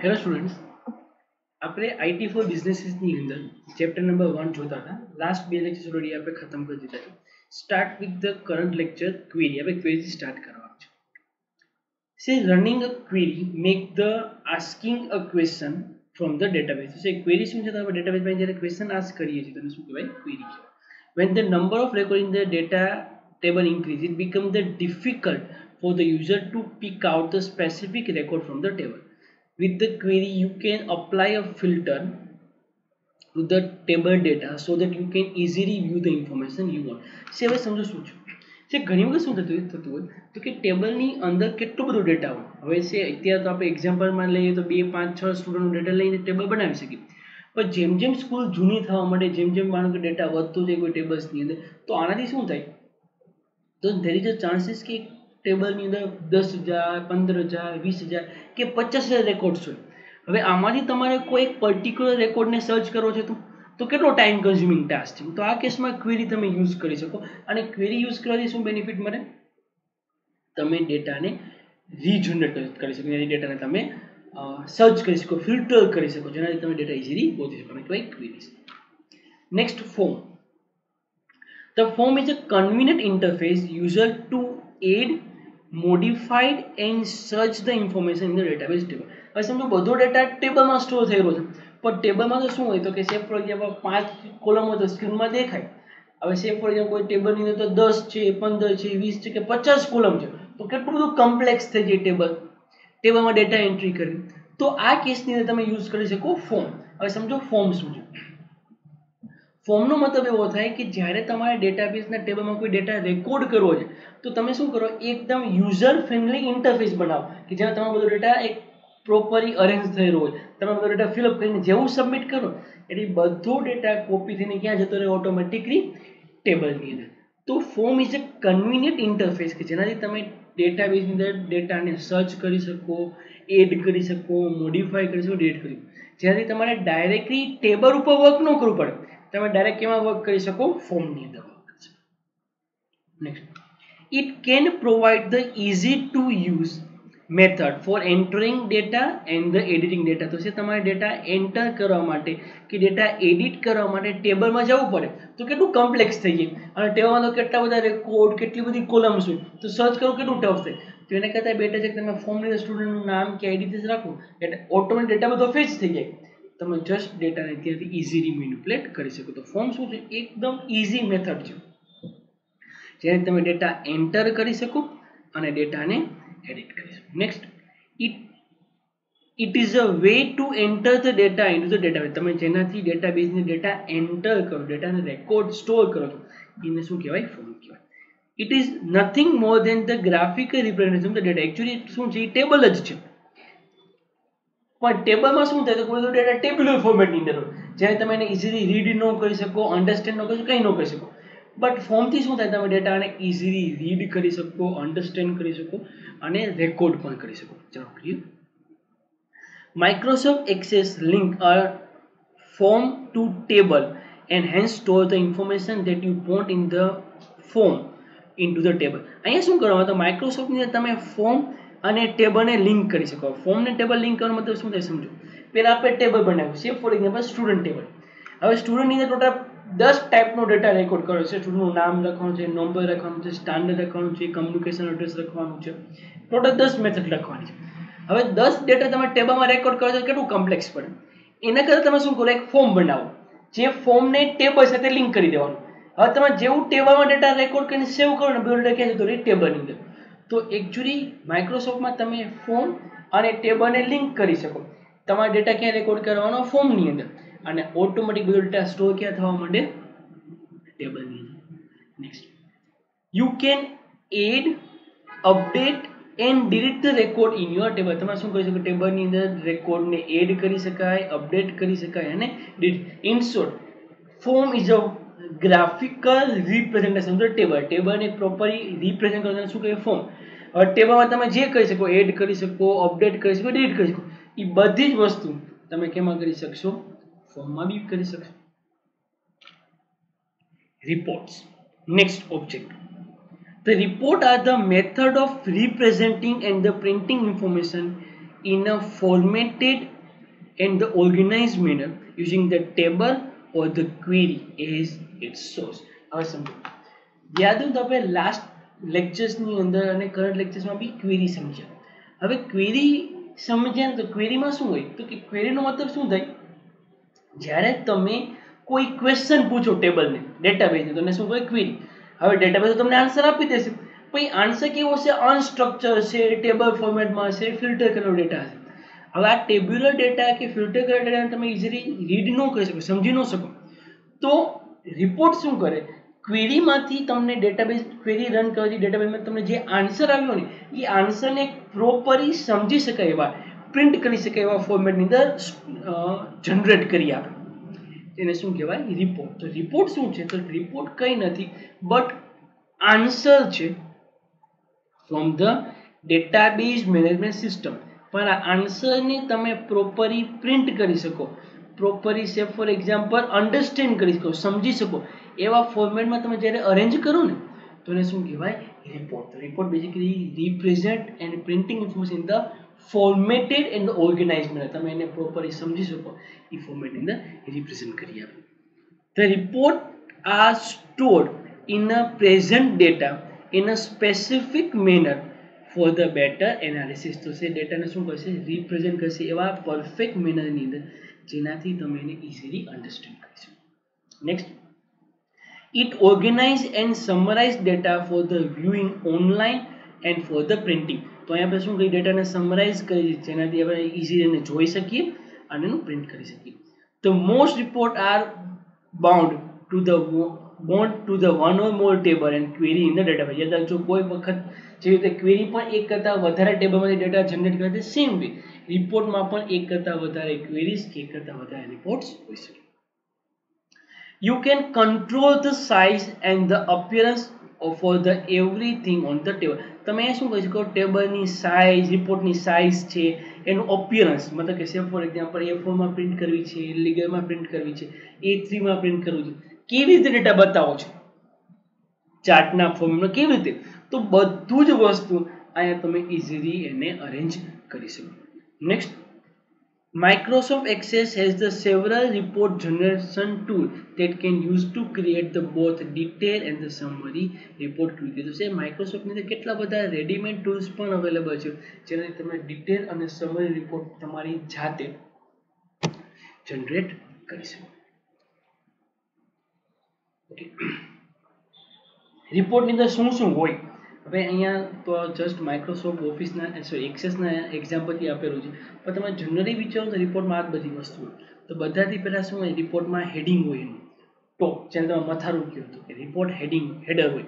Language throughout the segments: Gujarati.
હેલો સ્ટુડન્ટ્સ, આપણે આઈટી ફોર બિઝનેસીસની અંદર ચેપ્ટર નંબર 1 જોતા હતા. લાસ્ટ બે લેક્ચર્સ ઓલરેડી આપણે ખતમ કરી દીધા છે. Start with the current lecture query. આપણે ક્વેરી સ્ટાર્ટ કરવાનું છે. સે running a query make the asking a question from the database. સે ક્વેરી શું છે? તો આપણે ડેટાબેઝમાં જ્યારે ક્વેશ્ચન આસ્ક કરીએ છીએ તેને શું કહેવાય? ક્વેરી કહેવાય. When the number of records in the data table increase, it becomes the difficult for the user to pick out the specific record from the table. With the query, you can apply a filter to the table data so that you can easily view the information you want. સે હવે સમજો શું છે? જે ઘણી વખત શું થતું હોય તો કે ટેબલની અંદર કેટલો બધો ડેટા હોય. હવે છે અત્યારે તો આપણે એક્ઝામ્પલમાં લઈએ તો 2, 5, 6 સ્ટુડન્ટનો ડેટા લઈને ટેબલ બનાવી શકીએ. પણ જેમ જેમ સ્કૂલ જૂની થવા માંડે, જેમ જેમ માનો કે ડેટા વધતો જાય કોઈ ટેબલ્સની અંદર, તો આનાથી શું થાય? તો ધેર ઇઝ અ ચાન્સીસ કે ટેબલની અંદર 10,000, 15,000, 20,000 કે 50,000 રેકોર્ડ્સ હોય. હવે આમાંથી તમારે કોઈ એક પર્ટિક્યુલર રેકોર્ડને સર્ચ કરવો છે તો કેટલો ટાઈમ કન્ઝ્યુમિંગ ટાસ્ક છે. તો આ કેસમાં ક્વેરી તમે યુઝ કરી શકો. અને ક્વેરી યુઝ કરવાથી શું બેનિફિટ મળે? તમે ડેટાને રીજનરેટ કરી શકો, એની ડેટાને તમે સર્ચ કરી શકો, ફિલ્ટર કરી શકો, જેનાથી તમે ડેટા ઇઝીલી પહોંચી શકો. કહેવાય queries. Next, form. The form is a convenient interface used to aid, modify and search the information in the database table. હવે સમજો બધો ડેટા ટેબલમાં સ્ટોર થઈ રહ્યો છે, પણ ટેબલમાં તો શું હોય તો કે સેફ ફોર એક્ઝામ્પલ 5 કોલમ હોય તો સ્ક્રીનમાં દેખાય. હવે સેફ ફોર એક્ઝામ્પલ કોઈ ટેબલની અંદર તો 10 છે, 15 છે, 20 છે કે 50 કોલમ છે, તો કેટલું બધું કોમ્પ્લેક્સ થઈ જાય ટેબલમાં ડેટા એન્ટ્રી કરવી. તો આ કેસની અંદર તમે યુઝ કરી શકો ફોર્મ. હવે સમજો ફોર્મ શું છે. ફોર્મનો મતલબ એવો થાય કે જ્યારે તમારે ડેટાબેઝના ટેબલમાં કોઈ ડેટા રેકોર્ડ કરવો છે તો તમે શું કરો? એકદમ યુઝર ફ્રેન્ડલી ઇન્ટરફેસ બનાવો કે જેમાં તમારો બધો ડેટા એક પ્રોપરલી અરેન્જ થઈ રહ્યો હોય. તમે બધો ડેટા ફિલઅપ કરીને જેવું સબમિટ કરો એટલે બધો ડેટા કોપી થઈને ક્યાં જતો રહે? ઓટોમેટિકલી ટેબલની અંદર. તો form is a convenient interface કે જેનાથી તમે ડેટાબેઝની અંદર ડેટાને સર્ચ કરી શકો, એડ કરી શકો, મોડિફાય કરી શકો, ડિલીટ કરી શકો. જેનાથી તમારે ડાયરેક્ટલી ટેબલ ઉપર વર્ક ન કરવું પડે. તમે ડાયરેક્ટ કેમાં વર્ક કરી શકો? ફોર્મની અંદર વર્ક કરી શકો. Next, it can provide the easy to use method for entering data and the editing data. તો છે તમારે ડેટા એન્ટર કરવા માટે કે ડેટા એડિટ કરવા માટે ટેબલમાં જવું પડે તો કેટલું કોમ્પ્લેક્સ થઈ જાય. અને ટેબલમાં તો કેટલા બધા રેકોર્ડ, કેટલી બધી કોલમ્સ હોય, તો સર્ચ કરવું કેટલું ટફ થાય. તો એને કરતાં બેટર છે કે તમે ફોર્મની અંદર સ્ટુડન્ટનું નામ કે આઈડી રાખો એટલે ઓટોમેટિક ડેટા બધો ફેચ થઈ જાય. તમે જસ્ટ ડેટાને ત્યાંથી ઇઝીલી મેનિપ્યુલેટ કરી શકો. તો ફોર્મ શું છે? એકદમ ઇઝી મેથડ છે જેને તમે ડેટા એન્ટર કરી શકો અને ડેટાને એડિટ કરી શકો. Next, it is a way to enter the data into the database. તમે જેનાથી ડેટાબેઝની ડેટા એન્ટર કરો, ડેટાને રેકોર્ડ સ્ટોર કરો છો, એને શું કહેવાય? ફોર્મ કહેવાય. It is nothing more than the graphical representation of the data. Actually શું છે? એ ટેબલ જ છે. પણ ટેબલમાં શું થાય? તો બધો ડેટા ટેબ્યુલર ફોર્મેટની અંદર હોય, જ્યારે તમે એને ઇઝીલી રીડ ન કરી શકો, અન્ડરસ્ટેન્ડ ન કરી શકો, કંઈ ન કરી શકો. બટ ફોર્મથી શું થાય? તમે ડેટાને ઇઝીલી રીડ કરી શકો, અન્ડરસ્ટેન્ડ કરી શકો અને રેકોર્ડ પણ કરી શકો. ચાલો clear. Microsoft Access link a form to table and hence store the information that you want in the form into the table. અહીંયા શું કરવાનું? તો માઇક્રોસોફ્ટની અંદર તમે ફોર્મ અને ટેબલને લિંક કરી શકો. ફોર્મને ટેબલ લિંક કરવાનો મતલબ શું થાય? સમજો. પહેલાં આપણે ટેબલ બનાવ્યું છે, ફોર એક્ઝામ્પલ સ્ટુડન્ટ ટેબલ. હવે સ્ટુડન્ટની અંદર ટોટલ 10 ટાઈપનો ડેટા રેકોર્ડ કર્યો છે. સ્ટુડન્ટનું નામ લખવાનું છે, નંબર લખવાનું છે, સ્ટાન્ડર્ડ લખવાનું છે, કમ્યુનિકેશન એડ્રેસ લખવાનું છે. ટોટલ 10 મેથડ લખવાની છે. હવે 10 ડેટા તમે ટેબલમાં રેકોર્ડ કરો તો કેટલું કોમ્પ્લેક્સ પડે. એના કરતાં તમે શું કરો? એક ફોર્મ બનાવો, જે ફોર્મને ટેબલ સાથે લિંક કરી દેવાનું. હવે તમે જેવું ટેબલમાં ડેટા રેકોર્ડ કરીને સેવ કરો ને, બધો ડેટા ક્યાં જતો રહે? ટેબલની અંદર. તો એકચ્યુઅલી માઇક્રોસોફ્ટમાં તમે ફોર્મ અને ટેબલને લિંક કરી શકો. તમારા ડેટા ક્યાં રેકોર્ડ કરવાનો? ફોર્મની અંદર. અને ઓટોમેટિક બધો ડેટા સ્ટોર ક્યાં થવા માંડે? ટેબલની અંદર. Next, you can add, update and delete the record in your table. તમે શું કરી શકો? ટેબલની અંદર રેકોર્ડને એડ કરી શકાય, અપડેટ કરી શકાય અને delete. In short, form is a graphical representation of the table. ટેબલને પ્રોપરલી રિપ્રેઝન્ટ કરવાનું શું કહેવાય? ફોર્મ. હવે ટેબલમાં તમે જે કરી શકો, એડ કરી શકો, અપડેટ કરી શકો, ડિલીટ કરી શકો, એ બધી જ વસ્તુ તમે કેમાં કરી શકશો? ફોર્મમાં બી કરી શકશો. Reports. Next object. The report are the method of representing and the printing information in a formatted and the organized manner using the table or the query as its source. હવે સમજો યાદ હોય તો આપણે લાસ્ટ લેક્ચર્સની અંદર અને કરંટ લેક્ચર્સમાં બી ક્વેરી સમજ્યા. હવે ક્વેરી સમજ્યા તો ક્વેરીમાં શું હોય તો કે ક્વેરીનો મતલબ શું થાય જ્યારે તમે કોઈ ક્વેશ્ચન પૂછો ટેબલને ડેટાબેઝને તો એને શું કહે ક્વેરી. હવે ડેટાબેઝ તમને આન્સર આપી દેશે પછી આન્સર કેવો હશે અનસ્ટ્રક્ચર હશે ટેબલ ફોર્મેટમાં હશે ફિલ્ટર કરેલો ડેટા હશે. હવે આ ટેબ્યુલર ડેટા કે ફિલ્ટર કરેલા ડેટાને તમે ઇઝીલી રીડ ન કરી શકો સમજી ન શકો તો રિપોર્ટ શું કરે ક્વેરીમાંથી તમને ડેટાબેઝ ક્વેરી રન કરવાથી ડેટાબેઝમાં તમને જે આન્સર આવ્યો ને એ આન્સરને પ્રોપરલી સમજી શકાય એવા પ્રિન્ટ કરી શકાય એવા ફોર્મેટની અંદર જનરેટ કરી આપે એને શું કહેવાય રિપોર્ટ. તો રિપોર્ટ શું છે તો રિપોર્ટ કંઈ નથી બટ આન્સર છે from the database management system. પણ આ આન્સરને તમે પ્રોપરલી પ્રિન્ટ કરી શકો પ્રોપરલી સે ફોર એક્ઝામ્પલ અન્ડરસ્ટેન્ડ કરી શકો સમજી શકો એવા ફોર્મેટમાં તમે જ્યારે અરેન્જ કરો ને તો એને શું કહેવાય report. Report basically represent and printing information in the formatted and organise manner તમે એને પ્રોપરલી સમજી શકો એ ફોર્મેટની અંદર રિપ્રેઝેન્ટ કરી આપે. The report are stored in a present data in a specific manner for the better analysis. તો છે ડેટાને શું કરશે રિપ્રેઝેન્ટ કરશે એવા પરફેક્ટ મેનરની અંદર જેનાથી તમે એને ઇઝીલી અન્ડરસ્ટેન્ડ કરી શકો. Next it organise and summarise data for the viewing online and for the printing. તો અહીંયા આપણે શું કરીએ ડેટાને સમરાઇઝ કરી જેનાથી આપણે ઇઝીલી એને જોઈ શકીએ અને એનું પ્રિન્ટ કરી શકીએ. The most report are bound to the one or more table and query in the database. યાદ રાખજો કોઈ વખત જેવી રીતે ક્વેરી પણ એક કરતાં વધારે ટેબલમાંથી ડેટા જનરેટ કરે છે સેમ વે રિપોર્ટમાં પણ એક કરતાં વધારે ક્વેરીઝ કે એક કરતાં વધારે રિપોર્ટ્સ હોઈ શકે. You can control the size and the appearance for the everything on the table. તમે શું કહી શકો ટેબલની સાઇઝ રિપોર્ટની સાઇઝ છે એનું અપિયરન્સ મતલબ કે સે ફોર એક્ઝામ્પલ A4માં પ્રિન્ટ કરવી છે લીગલમાં પ્રિન્ટ કરવી છે A3માં પ્રિન્ટ કરવું છે કેવી રીતે ડેટા બતાવો છો ચાર્ટના ફોર્મેટમાં કેવી રીતે તો બધું જ વસ્તુ અહીંયા તમે ઇઝીલી એને અરેન્જ કરી શકો. Next Microsoft Access has the several report generation tool that can use to create the both detail and the summary report quickly. તો છે Microsoft ની અંદર કેટલા બધા રેડીમેડ ટૂલ્સ પણ અવેલેબલ છે જેનાથી તમે ડિટેલ અને સમરી રિપોર્ટ તમારી જાતે જનરેટ કરી શકો. ઓકે રિપોર્ટની અંદર શું શું હોય હવે અહીંયા તો જસ્ટ માઇક્રોસોફ્ટ ઓફિસના એક્સેસના એક્ઝામ્પલથી આપેલું છે પણ તમે જનરલી વિચારો તો રિપોર્ટમાં આ બધી વસ્તુ હોય તો બધાથી પહેલાં શું હોય રિપોર્ટમાં હેડિંગ હોય એનું ટોપ જેને તમે મથારું કહો તો કે રિપોર્ટ હેડર હોય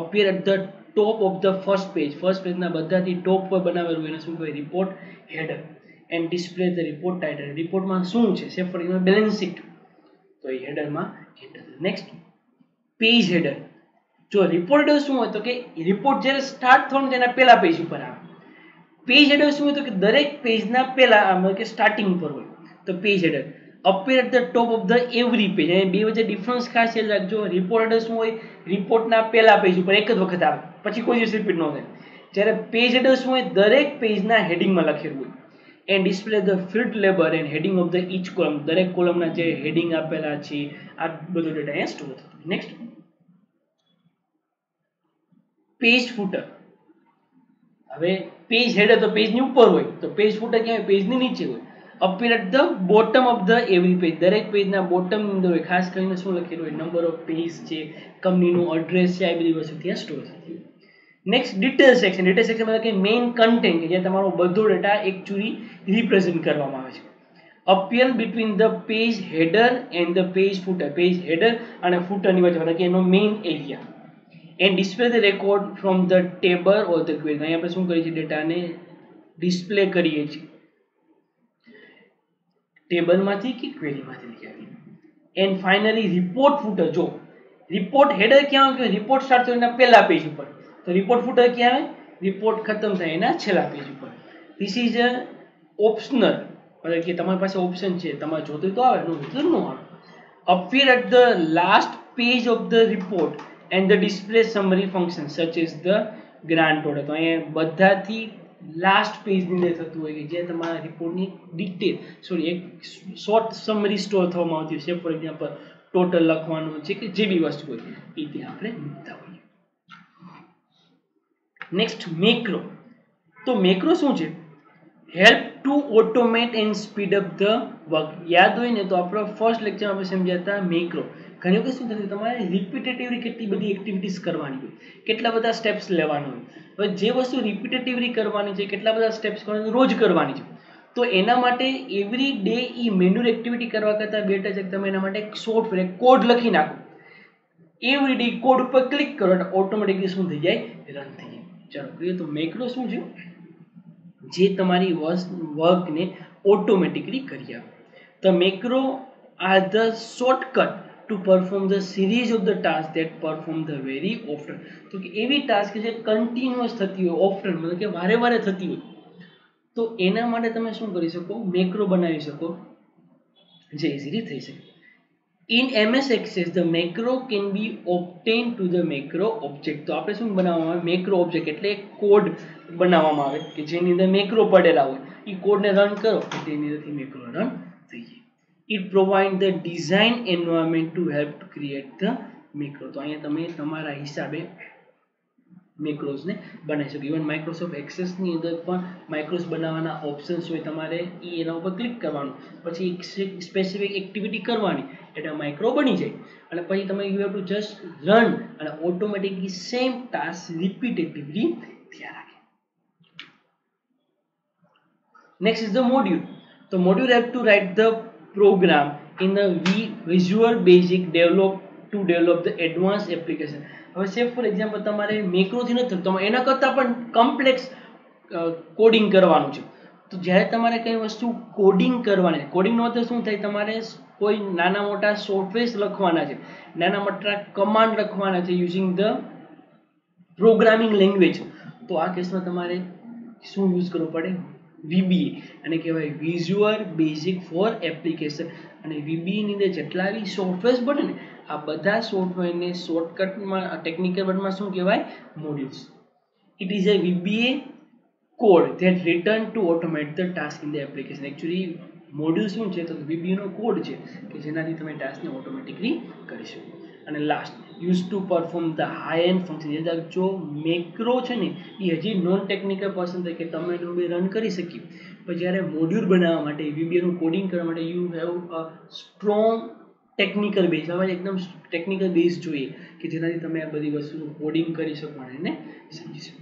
appear at the top of the first પેજના બધાથી ટોપ પર બનાવેલું એને શું કહેવાય report header and display the report title રિપોર્ટમાં શું છે say for example balance sheet તો એ હેડરમાં હેડર. Next page header. જો રિપોર્ટ હેડર શું હોય તો કે રિપોર્ટ જ્યારે સ્ટાર્ટ થવાનું તેના પહેલા પેજ ઉપર આવે. પેજ હેડર શું હોય તો કે દરેક પેજના પહેલા આમાં કે સ્ટાર્ટિંગ પર હોય તો page header appear at the top of the every page. અને બે વચ્ચે ડિફરન્સ ખાસ યાદ રાખજો રિપોર્ટ હેડર શું હોય રિપોર્ટના પહેલા પેજ ઉપર એક જ વખત આવે પછી કોઈ દિવસ રિપીટ ન થાય જ્યારે પેજ હેડર શું હોય દરેક પેજના હેડિંગમાં લખેલું હોય and display the field label and heading of the each column દરેક કોલમના જે હેડિંગ આપેલા છે આ બધો ડેટા અહીંયા સ્ટોર થતો. Next page footer. હવે પેજ હેડર તો પેજની ઉપર હોય તો પેજ ફૂટર ક્યાં હોય પેજની નીચે હોય appear at the bottom of the every page દરેક પેજના બોટમની અંદર હોય ખાસ કરીને શું લખેલું હોય નંબર ઓફ પેજ છે કંપનીનું એડ્રેસ છે આ બધી વસ્તુ ત્યાં સ્ટોર થતી હોય. નેક્સ્ટ ડિટેલ સેક્શન મતલબ કે મેઇન કન્ટેન્ટ જ્યાં તમારો બધો ડેટા એકચ્યુઅલી રિપ્રેઝેન્ટ કરવામાં આવે છે appear between the page header and the page footer page header અને ફૂટરની વચ્ચે મતલબ કે એનો main area and display the record from the table or the query. અહીં આપણે શું કરીએ છીએ ડેટાને ડિસ્પ્લે કરીએ છીએ ટેબલમાંથી કે ક્વેરીમાંથી લઈ આવીએ. And finally report footer. જો રિપોર્ટ હેડર ક્યાં આવે રિપોર્ટ સ્ટાર્ટ થયો એના પહેલા પેજ ઉપર તો રિપોર્ટ ફૂટર ક્યાં આવે રિપોર્ટ ખતમ થાય એના છેલ્લા પેજ ઉપર. ધીસ ઇઝ અ ઓપ્શનલ મતલબ કે તમારી પાસે ઓપ્શન છે તમારે જોતું તો આવે ન આવે. Appear at the last page of the report and the display summary function such as the grant order. તો અહીંયા બધાથી લાસ્ટ પેજની અંદર થતું હોય કે જે તમારા રિપોર્ટની ડિટેલ એક શોર્ટ સમરી સ્ટોર થવામાં આવતી છે. ફોર એક્ઝામ્પલ ટોટલ લખવાનું છે કે જે બી વસ્તુ હોય એ ત્યાં આપણે મૂકતા હોઈએ. Next macro. તો મેક્રો શું છે? Help to automate and speed up the work. યાદ હોય ને તો આપણો ફર્સ્ટ લેક્ચર આપણે સમજ્યા હતા મેક્રો. ઘણી વખત શું થતું તમારે રિપીટેટિવલી કેટલી બધી એક્ટિવિટીઝ કરવાની હોય, કેટલા બધા સ્ટેપ્સ લેવાના હોય. હવે જે વસ્તુ રિપીટેટિવલી કરવાની છે, કેટલા બધા સ્ટેપ્સ કરવાની રોજ કરવાની છે, તો એના માટે એવરી ડે એ મેન્યુઅલ એક્ટિવિટી કરવા કરતાં બેટર છે તમે એના માટે એક સોફ્ટવેર કોડ લખી નાખો. એવરી ડે કોડ ઉપર ક્લિક કરો એટલે ઓટોમેટિકલી શું થઈ જાય? રન થઈ જાય. ચાલો કહીએ તો મેક્રો શું છે? જે તમારી વર્કને ઓટોમેટિકલી કરી આપે. The macro are the shortcut to perform the series of the tasks that perform the very often. તો કે એવી ટાસ્ક જે કન્ટિન્યુઅસ થતી હોય, ઓફટન મતલબ કે વારે વારે થતી હોય, તો એના માટે તમે શું કરી શકો? મેક્રો બનાવી શકો જે ઇઝીલી થઈ શકે. In MS Access, the macro can be obtained to the macro object. તો આપણે શું બનાવવામાં આવે? મેક્રો ઓબ્જેક્ટ એટલે કોડ બનાવવામાં આવે કે જેની અંદર મેક્રો પડેલા હોય. એ કોડને રન કરો એટલે એની અંદરથી મેક્રો રન થઈ જાય. It provides the design environment to help to create the macro. તો અહીંયા તમે તમારા હિસાબે મેક્રોઝને બનાવી શકો. ઇવન માઇક્રોસોફ્ટ એક્સેસની અંદર પણ માઇક્રોસ બનાવવાના ઓપ્શન્સ હોય, તમારે એના ઉપર ક્લિક કરવાનું, પછી એક સ્પેસિફિક એક્ટિવિટી કરવાની એટલે માઇક્રો બની જાય અને પછી તમે you have to just run અને ઓટોમેટિકલી સેમ ટાસ્ક રિપીટેટિવલી થયા રાખે. Next is the module. તો module have to write the program in the Visual Basic to develop the advanced application. હવે સે ફોર એક્ઝામ્પલ તમારે મેક્રોથી નથી થતું, તમારે એના કરતાં પણ કોમ્પ્લેક્સ કોડિંગ કરવાનું છે. તો જ્યારે તમારે કઈ વસ્તુ કોડિંગ કરવાની, કોડિંગનો અર્થ શું થાય? તમારે કોઈ નાના મોટા સોફ્ટવેર્સ લખવાના છે, નાના મોટા કમાન્ડ લખવાના છે યુઝિંગ ધ પ્રોગ્રામિંગ લેંગ્વેજ. તો આ કેસમાં તમારે શું યુઝ કરવું પડે? VBA, અને કહેવાય વિઝ્યુઅલ બેઝિક ફોર એપ્લિકેશન. અને VBA ની અંદર જેટલા બી સોફ્ટવેર્સ બને ને આ બધા સોફ્ટવેરને શોર્ટકટમાં ટેકનિકલ વર્ડમાં શું કહેવાય? Modules. It is a VBA code that written to automate the task in the application. Actually module શું છે? તો VBA નો કોડ છે કે જેનાથી તમે ટાસ્કને ઓટોમેટિકલી કરી શકો. અને last use to perform the high and function. જો મેક્રો છે ને એ હજી નોન ટેકનિકલ પર્સન તરીકે તમે રન કરી શકીએ, પણ જ્યારે મોડ્યુલ બનાવવા માટે VBA નું કોડિંગ કરવા માટે you have a strong technical base. હવે એકદમ ટેકનિકલ બેઝ જોઈએ કે જેનાથી તમે આ બધી વસ્તુનું કોડિંગ કરી શકો અને એને સમજી શકો.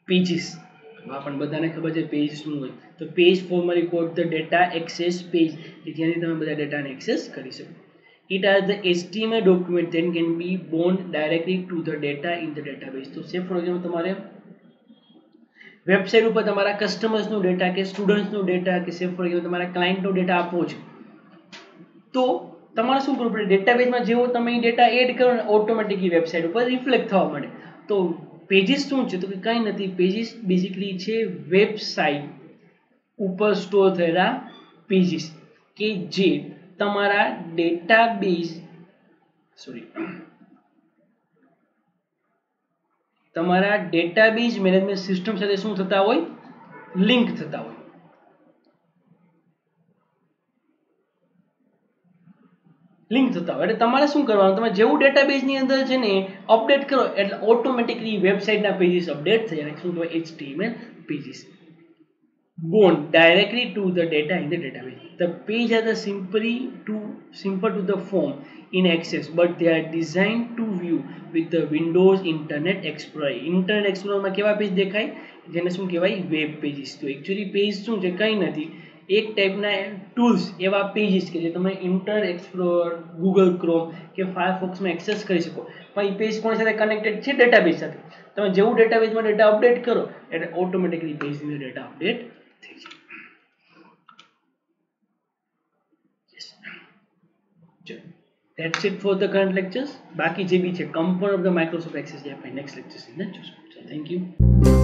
પેજીસ આપણને બધાને ખબર છે પેજ શું હોય. તો page formally code the data access page કે જેનાથી તમે બધા ડેટાને એક્સેસ કરી શકો. It are the HTML document that can be bound directly to the data in the database. તો સે ફોર એક્ઝામ્પલ તમારે વેબસાઇટ ઉપર તમારા કસ્ટમર્સનો ડેટા કે સ્ટુડન્ટ્સનો ડેટા કે સે ફોર એક્ઝામ્પલ તમારા ક્લાયન્ટનો ડેટા આપવો છે, તો તમારે શું કરવું પડે? ડેટાબેઝમાં જેવો તમે ડેટા એડ કરો ને ઓટોમેટિકલી વેબસાઇટ ઉપર રિફ્લેક્ટ થવા મળે. તો પેજીસ શું છે? તો કે કંઈ નથી. પેજીસ બેઝિકલી છે વેબસાઇટ ઉપર સ્ટોર થયેલા પેજીસ કે જે તમારા ડેટાબેઝ મેનેજમેન્ટ સિસ્ટમ સાથે શું થતા હોય? લિંક થતા હોય. એટલે તમારે શું કરવાનું? તમે જેવું ડેટાબેઝની અંદર છે ને અપડેટ કરો એટલે ઓટોમેટિકલી વેબસાઇટના પેજીસ અપડેટ થઈ જાય. શું કહેવાય? HTML pages bound directly to the data in the database. The page are simple to the form in access, but they are designed to view with the Windows Internet Explorer. Internet Explorer માં કેવા પેજ દેખાય? જેને શું કહેવાય? Web pages. તો એકચ્યુઅલી પેજ શું છે? કંઈ નથી, એક ટાઈપના ટૂલ્સ એવા પેજીસ કે જે તમે ઇન્ટરનેટ એક્સપ્લોરર, ગૂગલ ક્રોમ કે ફાયરફોક્સમાં એક્સેસ કરી શકો. પણ એ પેજ કોની સાથે કનેક્ટેડ છે? ડેટાબેઝ સાથે. તમે જેવું ડેટાબેઝમાં ડેટા અપડેટ કરો એટલે ઓટોમેટિકલી પેજની ડેટા અપડેટ થઈ જાય. That's it for the current lectures. બાકી જે બી છે component of the Microsoft access જે આપણે નેક્સ્ટ લેક્ચર્સ ની અંદર જોઈશું. Thank you.